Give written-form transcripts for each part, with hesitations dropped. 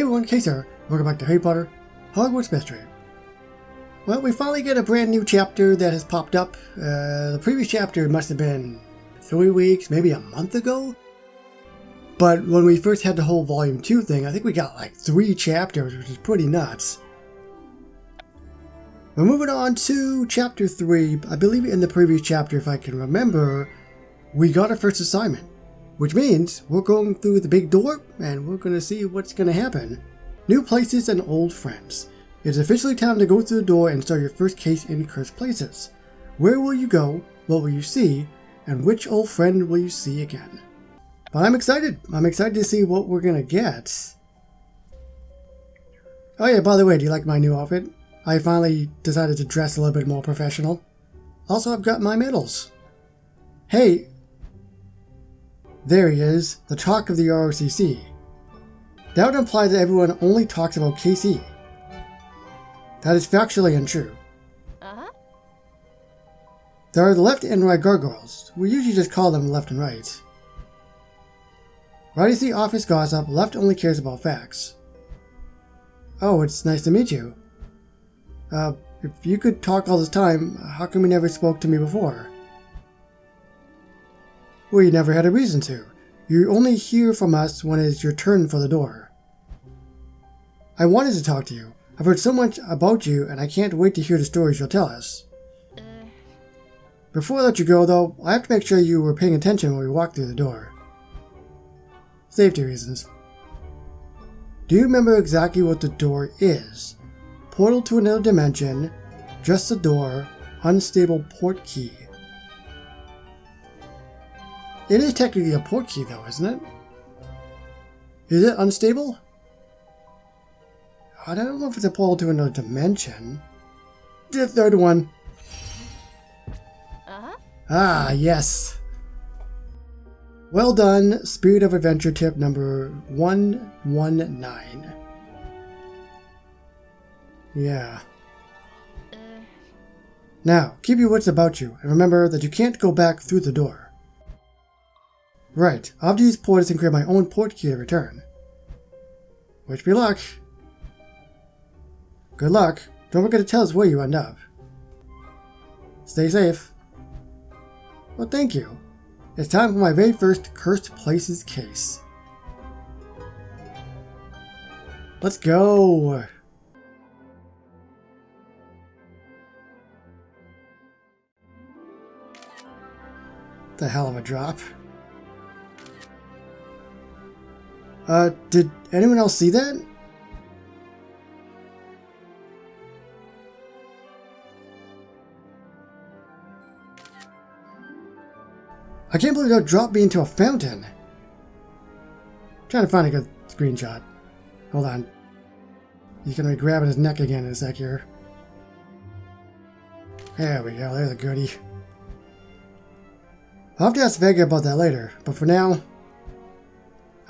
everyone, Kaiser. Welcome back to Harry Potter Hogwarts Mystery. Well, we finally get a brand new chapter that has popped up. The previous chapter must have been 3 weeks, maybe a month ago. But when we first had the whole Volume 2 thing, I think we got like 3 chapters, which is pretty nuts. We're moving on to Chapter 3. I believe in the previous chapter, if I can remember, we got our first assignment. Which means we're going through the big door, and we're going to see what's going to happen. New places and old friends. It's officially time to go through the door and start your first case in Cursed Places. Where will you go, what will you see, and which old friend will you see again? But I'm excited. I'm excited to see what we're going to get. Oh yeah, by the way, do you like my new outfit? I finally decided to dress a little bit more professional. Also, I've got my medals. Hey! There he is, the talk of the ROCC. That would imply that everyone only talks about KC. That is factually untrue. There are the left and right gargoyles. We usually just call them left and right. Right is the office gossip, left only cares about facts. Oh, it's nice to meet you. If you could talk all this time, how come you never spoke to me before? Well, you never had a reason to. You only hear from us when it's your turn for the door. I wanted to talk to you. I've heard so much about you, and I can't wait to hear the stories you'll tell us. Before I let you go, though, I have to make sure you were paying attention when we walked through the door. Safety reasons. Do you remember exactly what the door is? Portal to another dimension, just a door, unstable port key. It is technically a port key though, isn't it? Is it unstable? I don't know if it's a portal to another dimension. The third one. Ah, yes. Well done, Spirit of Adventure tip number 119. Yeah. Now, keep your wits about you, and remember that you can't go back through the door. Right, I'll have to use portals and create my own port key to return. Wish me luck. Good luck. Don't forget to tell us where you end up. Stay safe. Well, thank you. It's time for my very first Cursed Places case. Let's go! The hell of a drop. Did anyone else see that? I can't believe that dropped me into a fountain. Trying to find a good screenshot. Hold on. He's gonna be grabbing his neck again in a sec here. There we go, there's a goodie. I'll have to ask Vega about that later, but for now,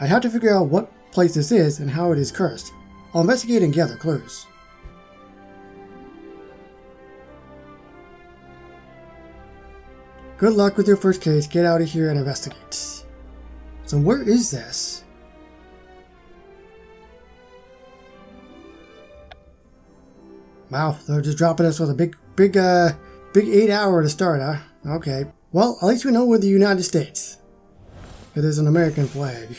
I have to figure out what place this is and how it is cursed. I'll investigate and gather clues. Good luck with your first case. Get out of here and investigate. So where is this? Wow, they're just dropping us with a big 8 hour to start, huh? Okay. Well, at least we know we're the United States. It is an American flag.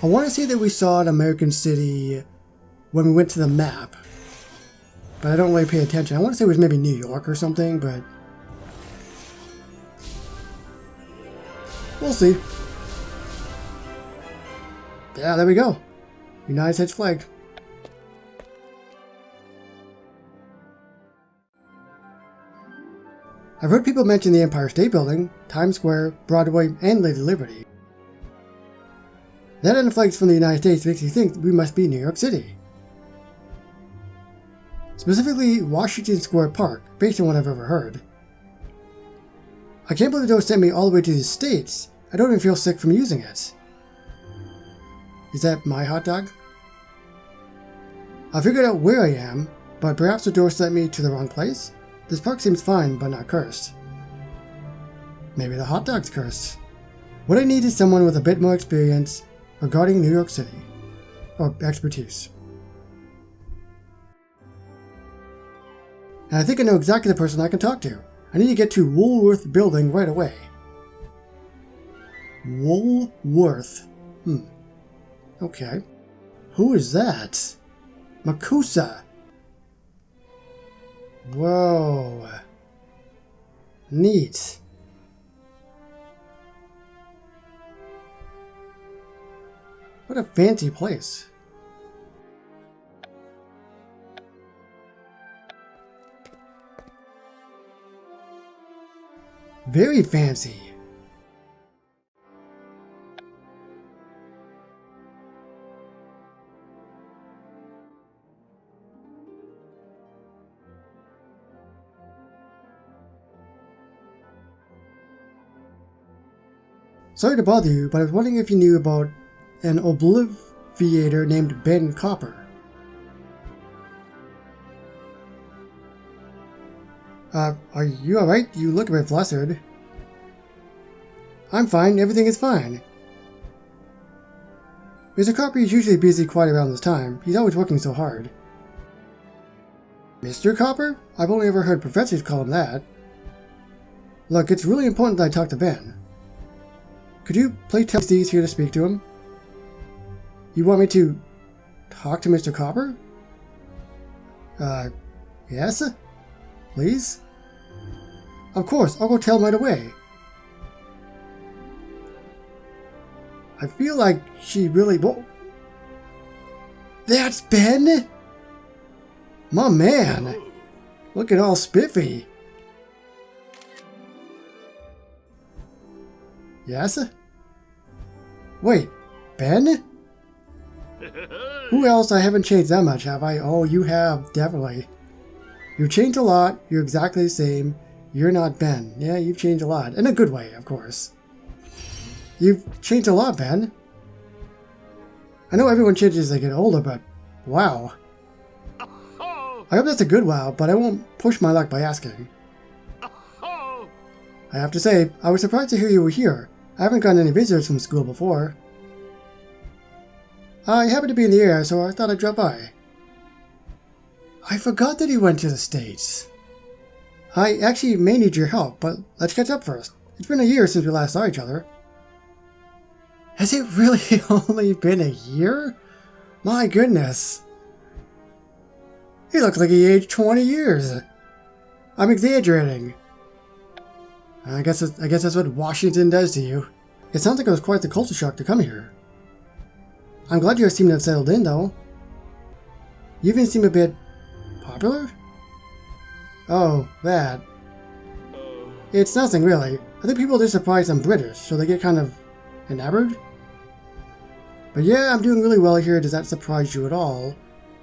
I want to say that we saw an American city when we went to the map, but I don't really pay attention. I want to say it was maybe New York or something, but we'll see. Yeah, there we go. United States flag. I've heard people mention the Empire State Building, Times Square, Broadway, and Lady Liberty. That inflex from the United States makes you think we must be New York City. Specifically, Washington Square Park, based on what I've ever heard. I can't believe they sent me all the way to the States. I don't even feel sick from using it. Is that my hot dog? I figured out where I am, but perhaps the door sent me to the wrong place? This park seems fine, but not cursed. Maybe the hot dog's cursed. What I need is someone with a bit more experience regarding New York City. or expertise. And I think I know exactly the person I can talk to. I need to get to Woolworth Building right away. Woolworth. Okay. Who is that? MACUSA. Whoa. Neat. What a fancy place. Very fancy. Sorry to bother you, but I was wondering if you knew about an obliviator named Ben Copper. Are you alright? You look a bit flustered. I'm fine, everything is fine. Mr. Copper is usually busy quite around this time. He's always working so hard. Mr. Copper? I've only ever heard professors call him that. Look, it's really important that I talk to Ben. Could you please tell Steve's here to speak to him? You want me to talk to Mr. Copper? Yes? Please? Of course, I'll go tell him right away. I feel like she really... Whoa. That's Ben? My man! Looking all spiffy. Yes? Wait, Ben? Who else? I haven't changed that much, have I? Oh, you have, definitely. You've changed a lot. You're exactly the same. You're not Ben. Yeah, you've changed a lot. In a good way, of course. You've changed a lot, Ben. I know everyone changes as they get older, but wow. I hope that's a good wow, but I won't push my luck by asking. I have to say, I was surprised to hear you were here. I haven't gotten any visitors from school before. I happened to be in the area, so I thought I'd drop by. I forgot that he went to the States. I actually may need your help, but let's catch up first. It's been a year since we last saw each other. Has it really only been a year? My goodness. He looks like he aged 20 years. I'm exaggerating. I guess that's what Washington does to you. It sounds like it was quite the culture shock to come here. I'm glad you seem to have settled in, though. You even seem a bit popular? Oh, that. It's nothing, really. I think people are just surprised I'm British, so they get kind of enamored. But yeah, I'm doing really well here. Does that surprise you at all?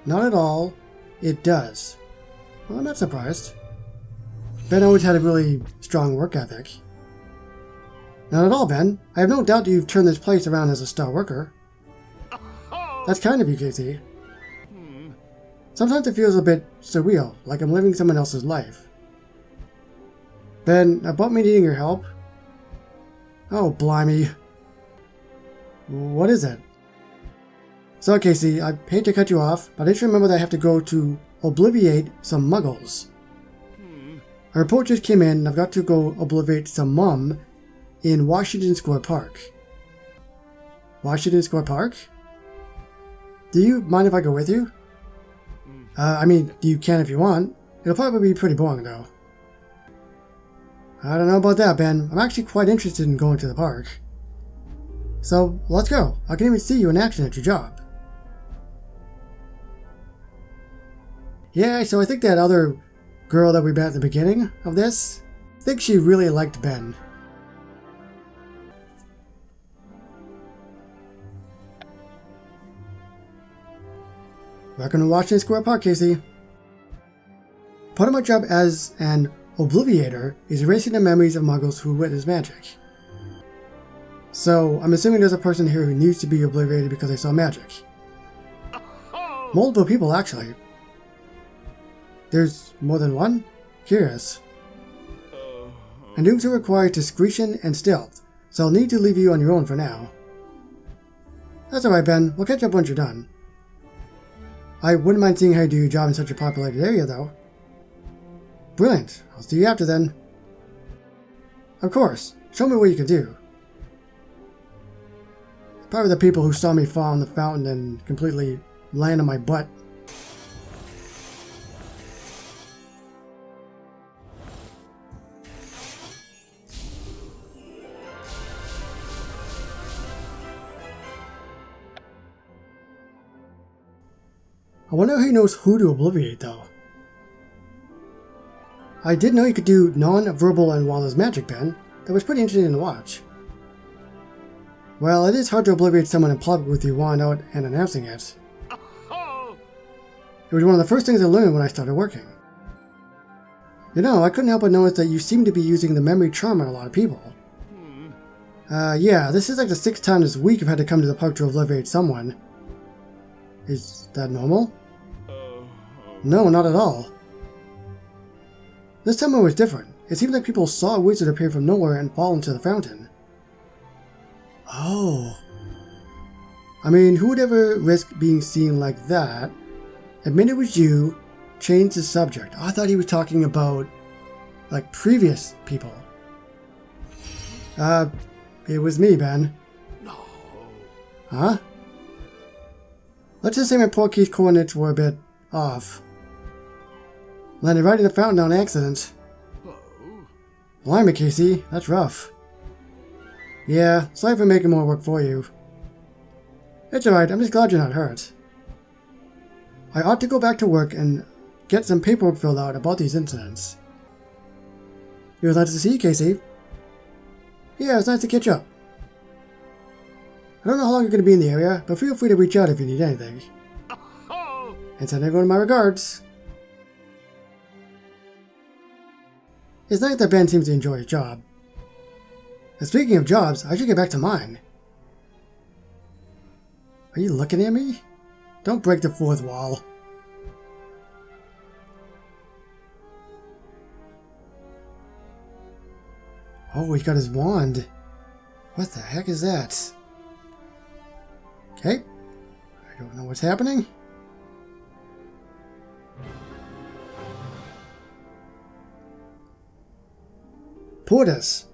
Not at all. It does. Well, I'm not surprised. Ben always had a really strong work ethic. Not at all, Ben. I have no doubt that you've turned this place around as a star worker. That's kind of you, Casey. Sometimes it feels a bit surreal, like I'm living someone else's life. Ben, about me needing your help? Oh, blimey. What is it? So, Casey, I hate to cut you off, but I just remember that I have to go to obliviate some muggles. A report just came in, and I've got to go obliviate some mum in Washington Square Park. Washington Square Park? Do you mind if I go with you? I mean, you can if you want. It'll probably be pretty boring, though. I don't know about that, Ben. I'm actually quite interested in going to the park. So, let's go. I can even see you in action at your job. Yeah, so I think that other girl that we met at the beginning of this, I think she really liked Ben. Welcome to Washington Square Park, Casey. Part of my job as an obliviator is erasing the memories of muggles who witness magic. So, I'm assuming there's a person here who needs to be obliterated because they saw magic. Multiple people, actually. There's more than one? Curious. And dooms will require discretion and stealth, so I'll need to leave you on your own for now. That's alright, Ben. We'll catch up once you're done. I wouldn't mind seeing how you do your job in such a populated area, though. Brilliant. I'll see you after then. Of course. Show me what you can do. Probably the people who saw me fall in the fountain and completely land on my butt. I wonder if he knows who to obliviate, though. I did know you could do non-verbal and wireless magic, Ben. That was pretty interesting to watch. Well, it is hard to obliviate someone in public with your wand out and announcing it. It was one of the first things I learned when I started working. You know, I couldn't help but notice that you seem to be using the memory charm on a lot of people. Yeah, this is like the 6th time this week I've had to come to the park to obliviate someone. Is that normal? No, not at all. This time it was different. It seemed like people saw a wizard appear from nowhere and fall into the fountain. Oh. I mean, who would ever risk being seen like that? Admit it was you, change the subject. I thought he was talking about, like, previous people. It was me, Ben. No. Huh? Let's just say my poor key's coordinates were a bit off. Landed right in the fountain on accident. Blimey, Casey, that's rough. Yeah, sorry for making more work for you. It's alright, I'm just glad you're not hurt. I ought to go back to work and get some paperwork filled out about these incidents. It was nice to see you, Casey. Yeah, it's nice to catch up. I don't know how long you're going to be in the area, but feel free to reach out if you need anything. And send everyone my regards. It's nice that Ben seems to enjoy his job. And speaking of jobs, I should get back to mine. Are you looking at me? Don't break the fourth wall. Oh, he got his wand. What the heck is that? Okay. I don't know what's happening. Portus.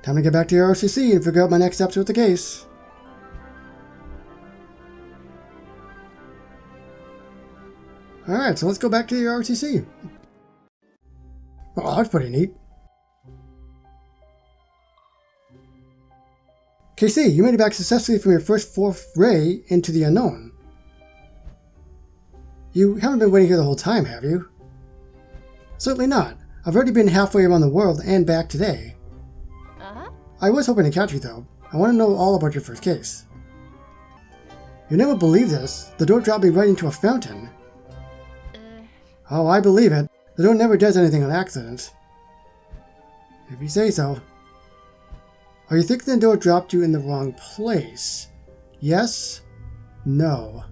Time to get back to your ROCC and figure out my next steps with the case. Alright, so let's go back to your ROCC. Oh, that's pretty neat. KC, you made it back successfully from your first foray into the unknown. You haven't been waiting here the whole time, have you? Certainly not. I've already been halfway around the world and back today. I was hoping to catch you, though. I want to know all about your first case. You'll never believe this. The door dropped me right into a fountain. Oh, I believe it. The door never does anything on accident. If you say so. Are you thinking the door dropped you in the wrong place? Yes? No.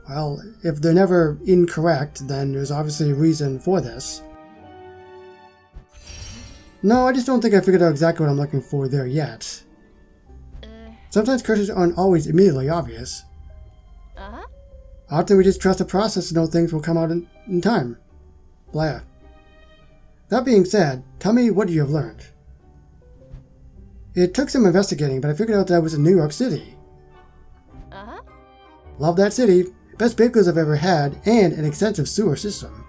Well, if they're never incorrect, then there's obviously a reason for this. No, I just don't think I figured out exactly what I'm looking for there yet. Sometimes curses aren't always immediately obvious. Often we just trust the process to know things will come out in time. Blah. That being said, tell me what you have learned. It took some investigating, but I figured out that I was in New York City. Love that city. Best bakers I've ever had, and an extensive sewer system.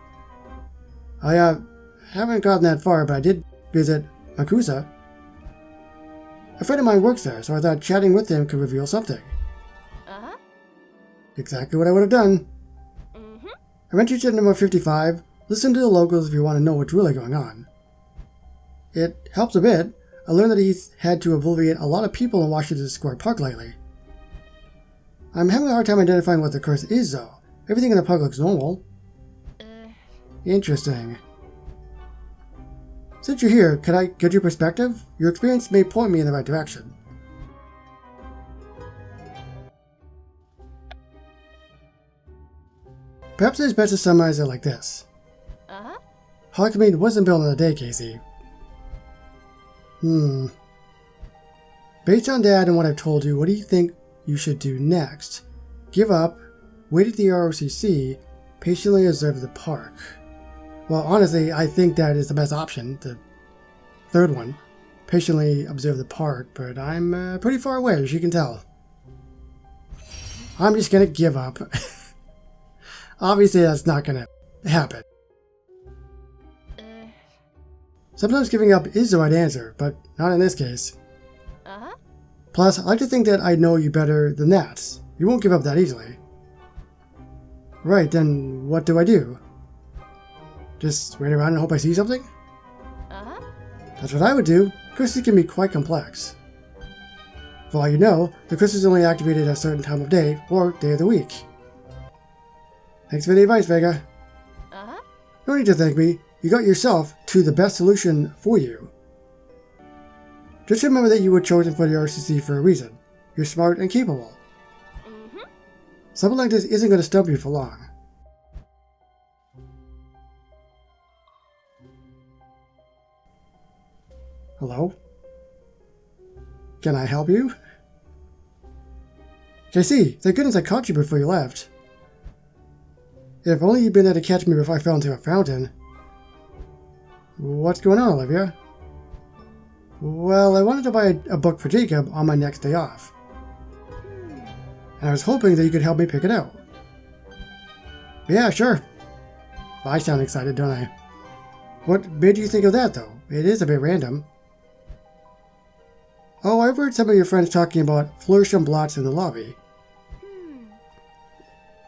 I haven't gotten that far, but I did visit MACUSA. A friend of mine works there, so I thought chatting with him could reveal something. Exactly what I would have done. I went to tip number 55. Listen to the locals if you want to know what's really going on. It helps a bit. I learned that he's had to obliviate a lot of people in Washington Square Park lately. I'm having a hard time identifying what the curse is, though. Everything in the park looks normal. Interesting. Since you're here, could I get your perspective? Your experience may point me in the right direction. Perhaps it's best to summarize it like this. Hogsmeade wasn't built in a day, Casey. Based on that and what I've told you, what do you think you should do next? Give up, wait at the ROCC, patiently observe the park. Well, honestly, I think that is the best option, the third one. Patiently observe the park, but I'm pretty far away, as you can tell. I'm just gonna give up. Obviously, that's not gonna happen. Sometimes giving up is the right answer, but not in this case. Plus, I like to think that I know you better than that. You won't give up that easily. Right, then what do I do? Just wait around and hope I see something? That's what I would do. Crystals can be quite complex. For all you know, the crystal is only activated at a certain time of day or day of the week. Thanks for the advice, Vega. No need to thank me. You got yourself to the best solution for you. Just remember that you were chosen for the RCC for a reason. You're smart and capable. Something like this isn't going to stump you for long. Hello? Can I help you? JC, thank goodness I caught you before you left. If only you'd been there to catch me before I fell into a fountain. What's going on, Olivia? Well, I wanted to buy a book for Jacob on my next day off. And I was hoping that you could help me pick it out. Yeah, sure. I sound excited, don't I? What made you think of that, though? It is a bit random. Oh, I've heard some of your friends talking about Flourish and Blots in the lobby.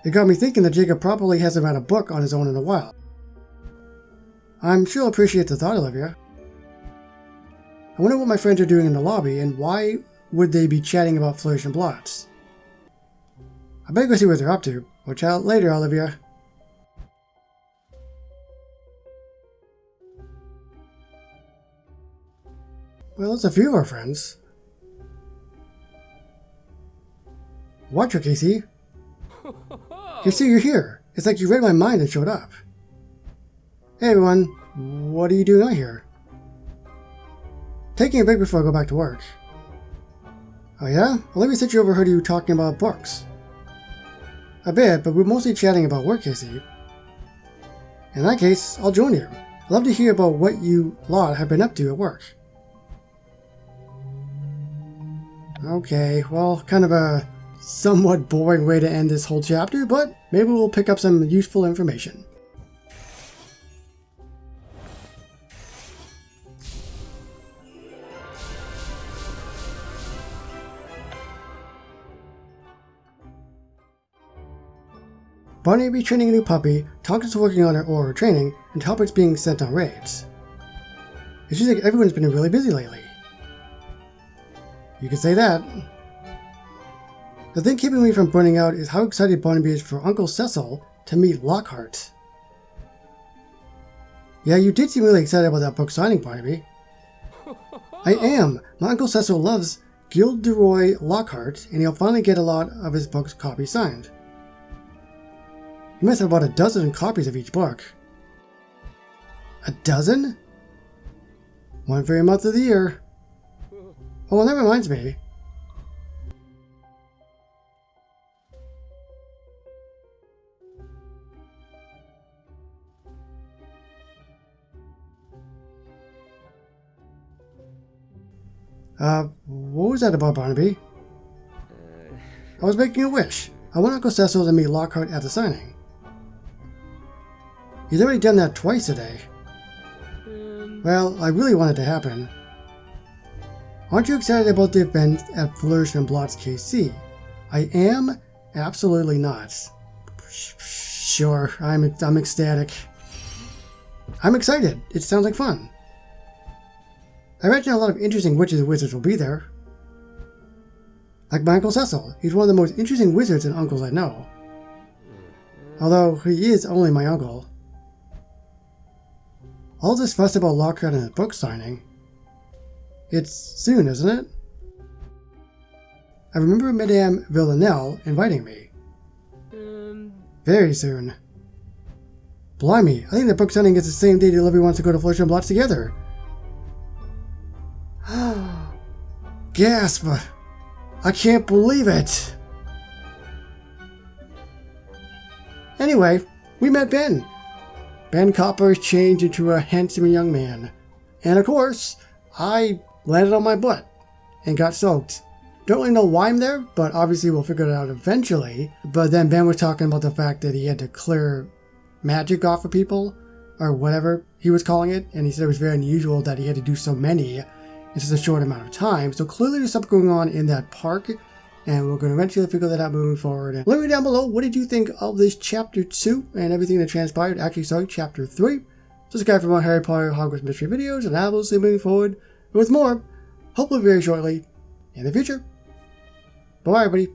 It got me thinking that Jacob probably hasn't read a book on his own in a while. I'm sure he'll appreciate the thought, Olivia. I wonder what my friends are doing in the lobby, and why would they be chatting about Flourish and Blots? I better go see what they're up to. Watch out later, Olivia. Well, it's a few of our friends. Watch her, Casey. Casey, you're here. It's like you read my mind and showed up. Hey everyone, what are you doing out here? Taking a break before I go back to work. Oh yeah? Olivia said she overheard you talking about books. A bit, but we're mostly chatting about work, Casey. In that case, I'll join you. I'd love to hear about what you lot have been up to at work. Okay, well, kind of a somewhat boring way to end this whole chapter, but maybe we'll pick up some useful information. Bonnie will be training a new puppy, Tonka's working on her oral training, and Halbert's being sent on raids. It seems like everyone's been really busy lately. You could say that. The thing keeping me from burning out is how excited Barnaby is for Uncle Cecil to meet Lockhart. Yeah, you did seem really excited about that book signing, Barnaby. I am. My Uncle Cecil loves Gilderoy Lockhart, and he'll finally get a lot of his book's copies signed. He must have about a dozen copies of each book. A dozen? One for every month of the year. Oh, well, that reminds me. What was that about, Barnaby? I was making a wish. I want Uncle Cecil to meet Lockhart at the signing. He's already done that twice today. Well, I really want it to happen. Aren't you excited about the event at Flourish and Blots KC? I am? Absolutely not. Sure, I'm ecstatic. I'm excited. It sounds like fun. I imagine a lot of interesting witches and wizards will be there. Like my Uncle Cecil. He's one of the most interesting wizards and uncles I know. Although, he is only my uncle. All this fuss about Lockhart and his book signing. It's soon, isn't it? I remember Madame Villanelle inviting me. Very soon. Blimey, I think the book signing is the same day that Olivia wants to go to Flourish and Blots together. Gasp! I can't believe it! Anyway, we met Ben. Ben Copper changed into a handsome young man. And of course, I landed on my butt and got soaked. Don't really know why I'm there, but obviously we'll figure it out eventually. But then Ben was talking about the fact that he had to clear magic off of people, or whatever he was calling it, and he said it was very unusual that he had to do so many in such a short amount of time. So clearly there's something going on in that park, and we're going to eventually figure that out moving forward. And let me know down below, what did you think of this Chapter 2 and everything that transpired? Actually, sorry, Chapter 3. Subscribe for more Harry Potter Hogwarts mystery videos, and I will see you moving forward with more, hopefully very shortly, in the future. Bye-bye, everybody.